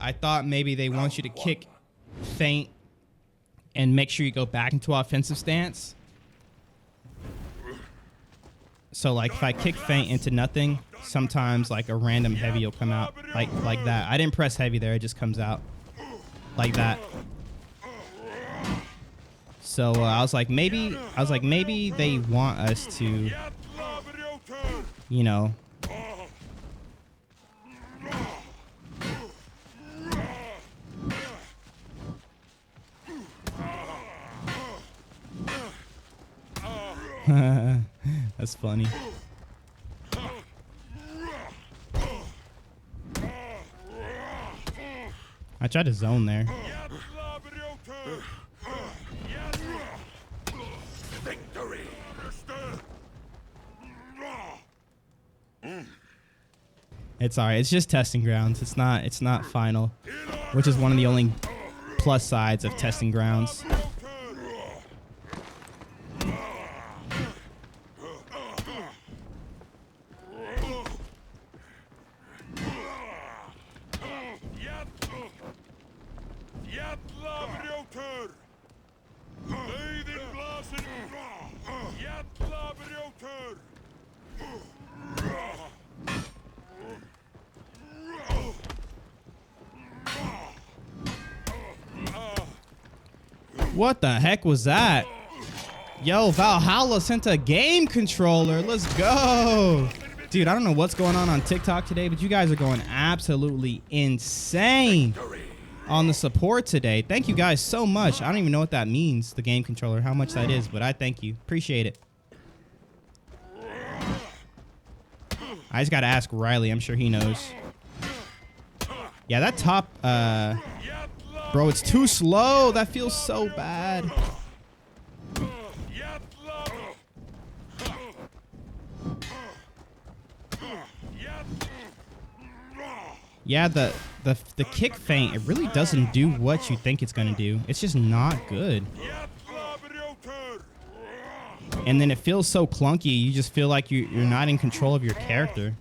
I thought maybe they want you to kick feint and make sure you go back into offensive stance. So like if I kick feint into nothing, sometimes like a random heavy will come out like that. I didn't press heavy there, it just comes out like that. So I was like maybe they want us to, you know, that's funny. I tried to zone there. Victory. It's alright. It's just testing grounds. It's not final, which is one of the only plus sides of testing grounds. What the heck was that? Yo, Valhalla sent a game controller. Let's go. Dude, I don't know what's going on TikTok today, but you guys are going absolutely insane on the support today. Thank you guys so much. I don't even know what that means, the game controller, how much that is, but I thank you. Appreciate it. I just got to ask Riley. I'm sure he knows. Yeah, that top... Bro, it's too slow. That feels so bad. Yeah, the kick feint, it really doesn't do what you think it's gonna do. It's just not good. And then it feels so clunky. You just feel like you're not in control of your character.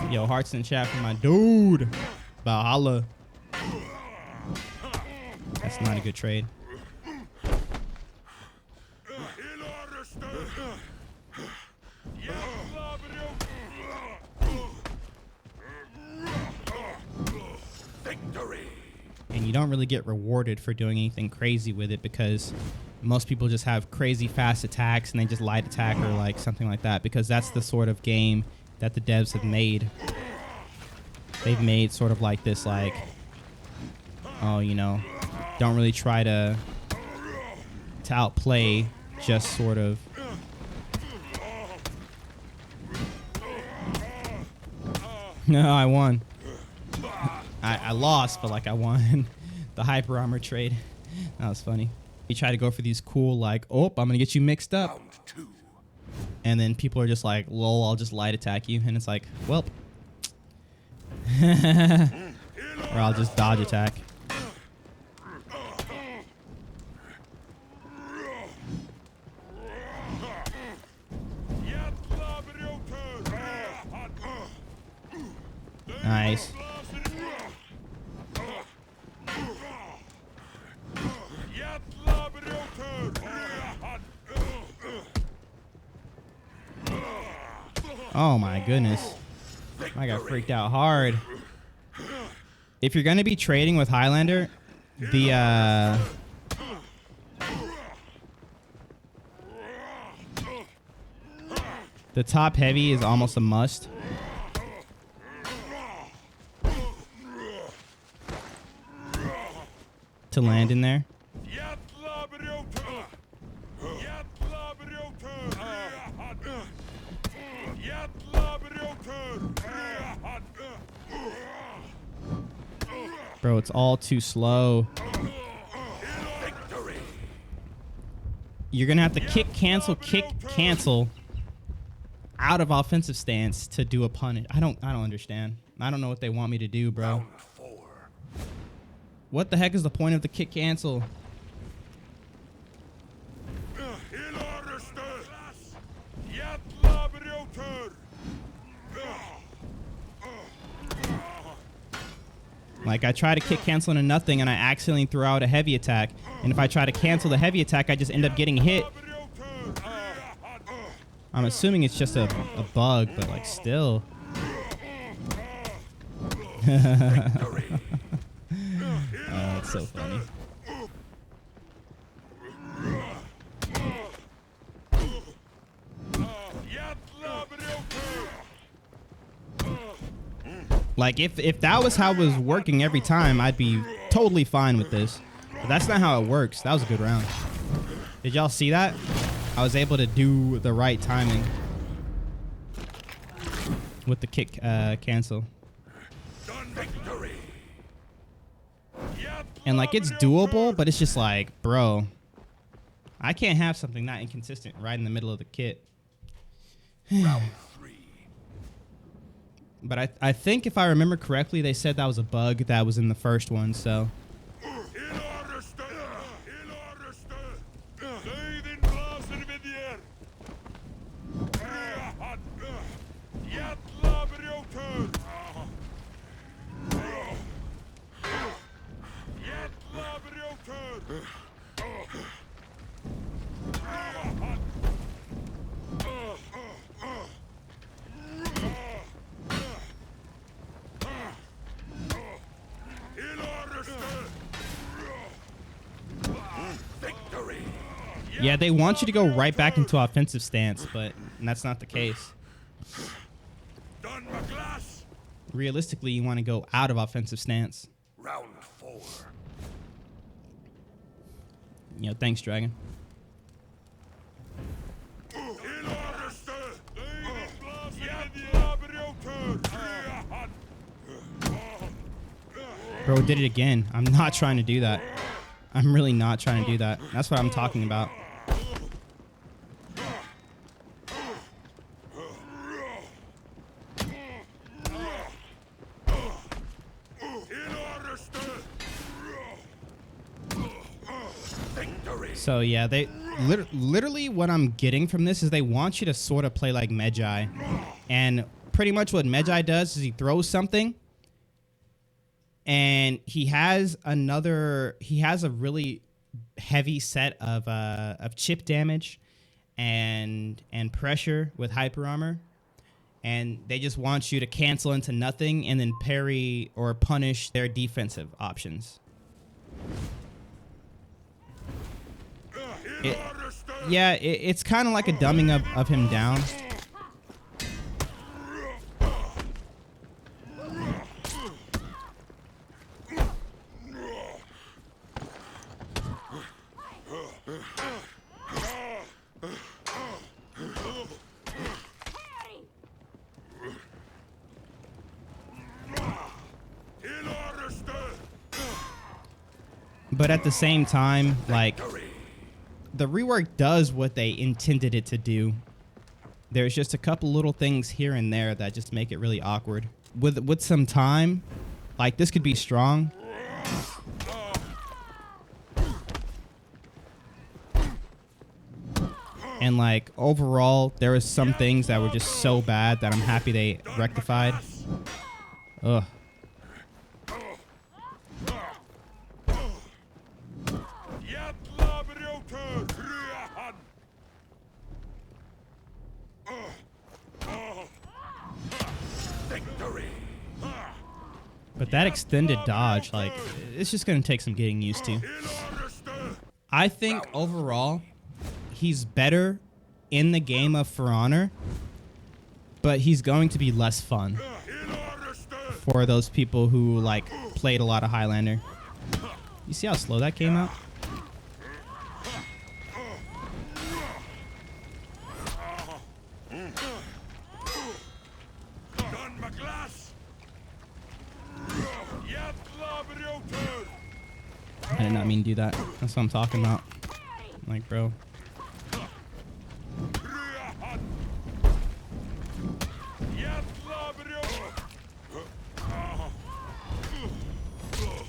Yo, hearts in chat for my dude. Valhalla. That's not a good trade. Victory. And you don't really get rewarded for doing anything crazy with it because most people just have crazy fast attacks and they just light attack or like something like that because that's the sort of game that the devs have made. They've made sort of like this, like, oh, you know, don't really try to outplay, just sort of. No, I won. I lost, but like I won the hyper armor trade. That was funny. You try to go for these cool, like, oh, I'm gonna get you mixed up. And then people are just like, lol, I'll just light attack you. And it's like, well. Or I'll just dodge attack. Nice. Oh my goodness. I got freaked out hard. If you're going to be trading with Highlander, the top heavy is almost a must. To land in there. Bro, it's all too slow. You're gonna have to kick cancel out of offensive stance to do a punish. I don't understand. I don't know what they want me to do, bro. What the heck is the point of the kick cancel? Like, I try to kick cancel into nothing, and I accidentally throw out a heavy attack. And if I try to cancel the heavy attack, I just end up getting hit. I'm assuming it's just a bug, but, like, still. It's so funny. Like, if that was how it was working every time, I'd be totally fine with this. But that's not how it works. That was a good round. Did y'all see that? I was able to do the right timing with the kick cancel. And, like, it's doable, but it's just like, bro, I can't have something not inconsistent right in the middle of the kit. But I think if I remember correctly, they said that was a bug that was in the first one, so. Yeah, they want you to go right back into offensive stance, but that's not the case. Realistically, you want to go out of offensive stance. Round 4. You know, thanks, Dragon. Bro, did it again. I'm not trying to do that. I'm really not trying to do that. That's what I'm talking about. So yeah, they literally what I'm getting from this is they want you to sort of play like Medjai. And pretty much what Medjai does is he throws something and he has a really heavy set of chip damage and pressure with hyper armor. And they just want you to cancel into nothing and then parry or punish their defensive options. It's kind of like a dumbing of him down. But at the same time, like, the rework does what they intended it to do. There's just a couple little things here and there that just make it really awkward. With some time, like, this could be strong. And, like, overall, there was some things that were just so bad that I'm happy they rectified. Ugh. But that extended dodge, like, it's just going to take some getting used to. I think overall, he's better in the game of For Honor, but he's going to be less fun for those people who, like, played a lot of Highlander. You see how slow that came out? I did not mean to do that. That's what I'm talking about. Like, bro.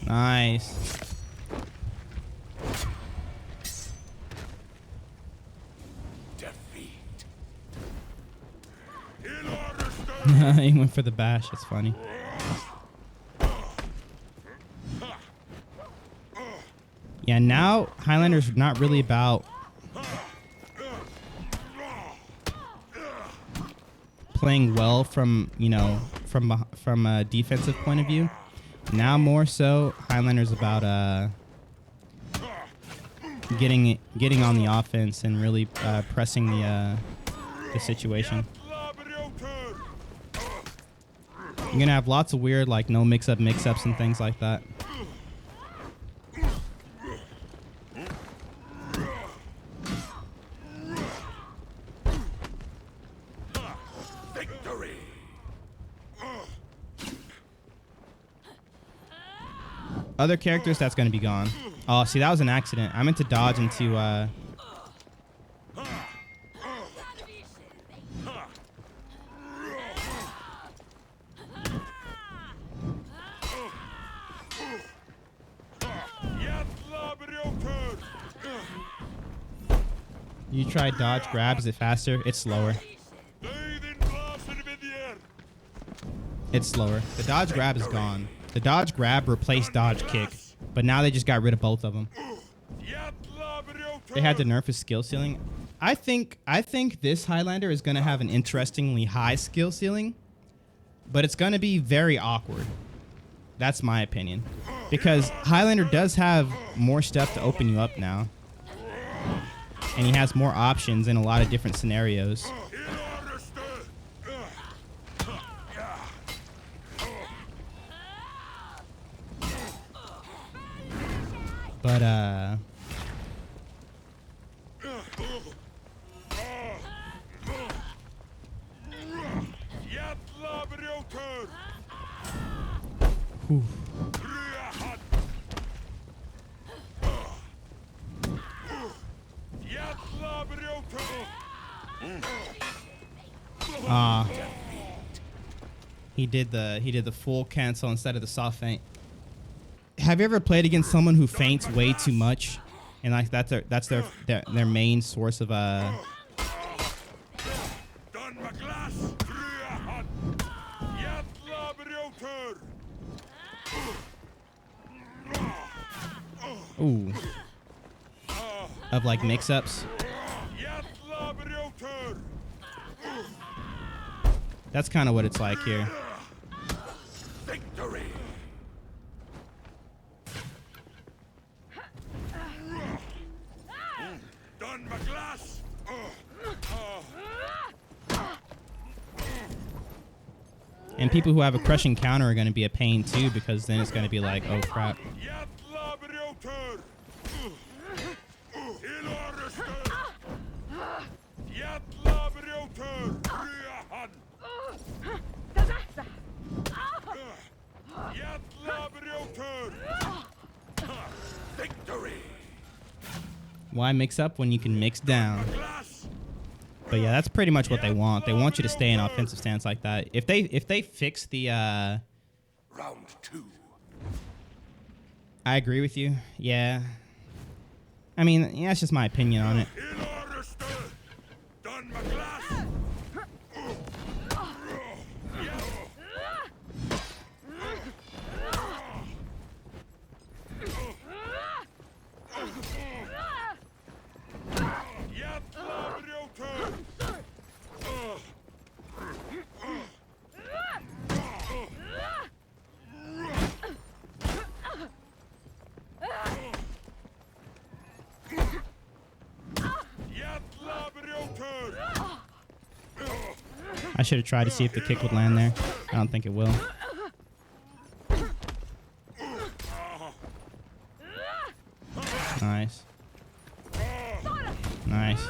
Nice. He went for the bash. That's funny. Yeah, now Highlander's not really about playing well from, you know, from a defensive point of view. Now more so, Highlander's about getting on the offense and really pressing the situation. You're gonna have lots of weird, like, no mix-ups and things like that. Other characters, that's gonna be gone. Oh, see, that was an accident. I meant to dodge into You try dodge grab, is it faster? It's slower. It's slower. The dodge grab is gone. The dodge grab replaced dodge kick, but now they just got rid of both of them. They had to nerf his skill ceiling. I think this Highlander is going to have an interestingly high skill ceiling, but it's going to be very awkward. That's my opinion, because Highlander does have more stuff to open you up now, and he has more options in a lot of different scenarios. But whew. He did the full cancel instead of the soft feint. Have you ever played against someone who feints way too much, and like that's their main source of ooh, of like mix-ups? That's kind of what it's like here. Victory. And people who have a crushing counter are going to be a pain too, because then it's going to be like, oh crap. Why mix up when you can mix down? But yeah, that's pretty much what they want. They want you to stay in offensive stance like that. If they fix the round 2. I agree with you. Yeah. I mean, yeah, that's just my opinion on it. I should have tried to see if the kick would land there. I don't think it will. Nice. Nice.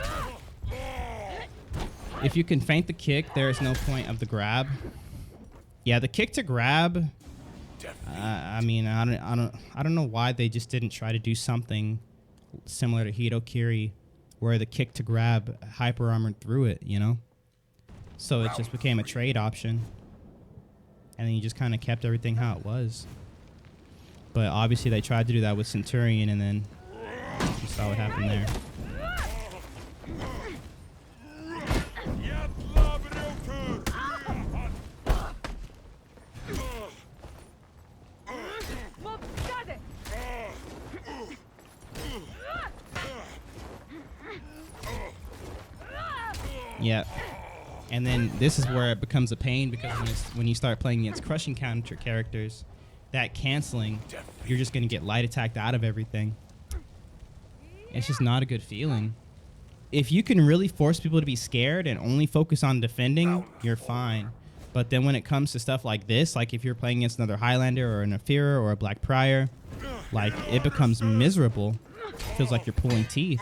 If you can feint the kick, there is no point of the grab. Yeah, the kick to grab. I mean, I don't know why they just didn't try to do something similar to Hitokiri, where the kick to grab hyper armored through it, you know? So it just became a trade option. And then you just kind of kept everything how it was. But obviously they tried to do that with Centurion, and then you saw what happened there. Yeah. And then this is where it becomes a pain, because when you start playing against crushing counter characters, that canceling, you're just going to get light attacked out of everything. It's just not a good feeling. If you can really force people to be scared and only focus on defending, you're fine. But then when it comes to stuff like this, like if you're playing against another Highlander or an Aphira or a Black Prior, like it becomes miserable. It feels like you're pulling teeth.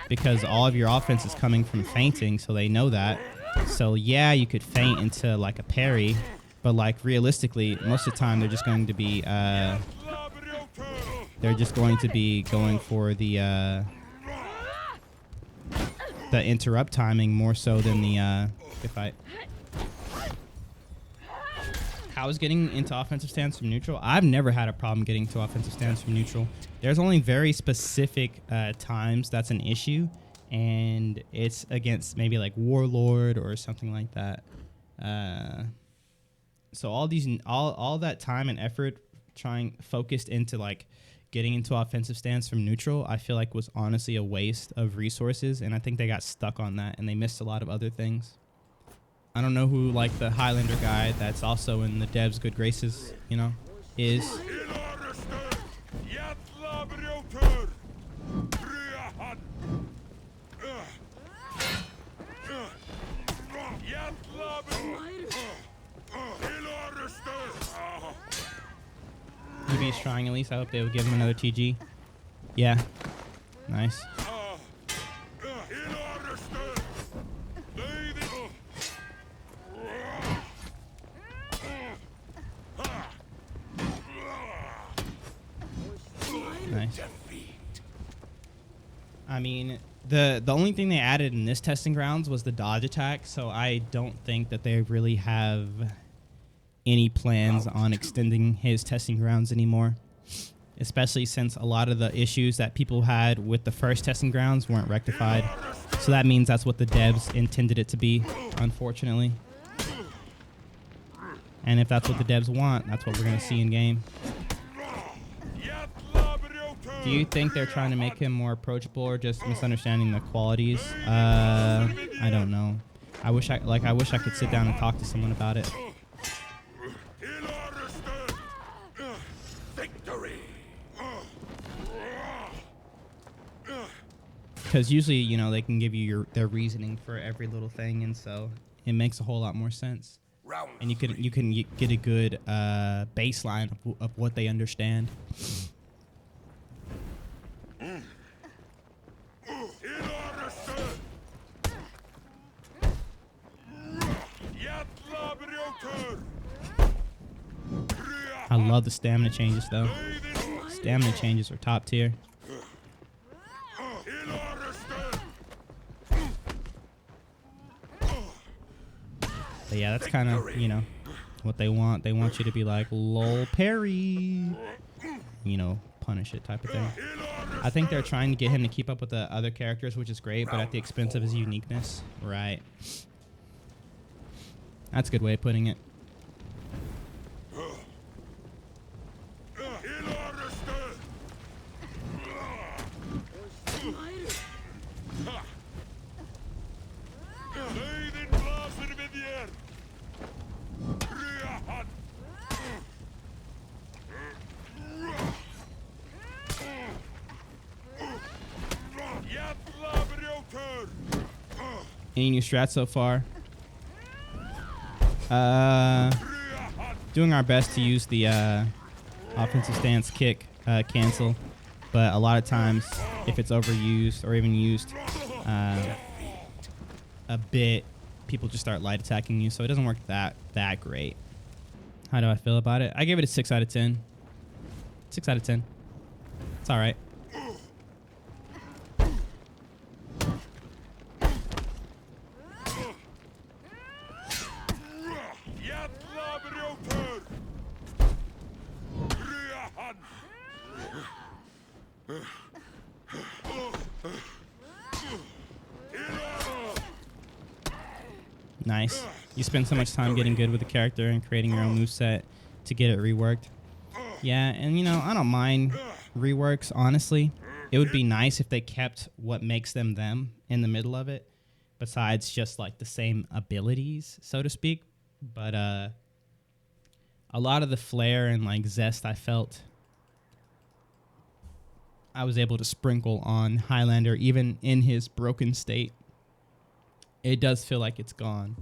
Because all of your offense is coming from feinting, so they know that. So yeah, you could feint into like a parry, but like realistically, most of the time they're just going to be going for the interrupt timing more so than the good fight. How is getting into offensive stance from neutral? I've never had a problem getting to offensive stance from neutral. There's only very specific times that's an issue, and it's against maybe like Warlord or something like that. So all that time and effort focused into like getting into offensive stance from neutral, I feel like was honestly a waste of resources, and I think they got stuck on that and they missed a lot of other things. I don't know who like the Highlander guy that's also in the dev's good graces, you know, is. Maybe he's trying at least. I hope they would give him another TG. Yeah. Nice. Nice. I mean, the only thing they added in this testing grounds was the dodge attack, so I don't think that they really have any plans on extending his testing grounds anymore, especially since a lot of the issues that people had with the first testing grounds weren't rectified. So that means that's what the devs intended it to be, unfortunately. And if that's what the devs want, that's what we're going to see in game. Do you think they're trying to make him more approachable or just misunderstanding the qualities? I don't know. I wish I could sit down and talk to someone about it. Because usually, you know, they can give you their reasoning for every little thing, and so it makes a whole lot more sense. And you can get a good baseline of what they understand. I love the stamina changes though. Stamina changes are top tier. But yeah, that's kind of, you know, what they want. They want you to be like, lol, parry. You know, punish it type of thing. I think they're trying to get him to keep up with the other characters, which is great, but at the expense of his uniqueness. Right. That's a good way of putting it. Any new strats so far? Doing our best to use the offensive stance kick cancel, but a lot of times if it's overused or even used a bit, people just start light attacking you, so it doesn't work that great. How do I feel about it? I give it a 6 out of 10. 6 out of 10. It's all right. Nice. You spend so much time getting good with the character and creating your own moveset to get it reworked. Yeah, and you know, I don't mind reworks, honestly. It would be nice if they kept what makes them them in the middle of it, besides just like the same abilities, so to speak. But a lot of the flair and like zest I felt, I was able to sprinkle on Highlander, even in his broken state. It does feel like it's gone.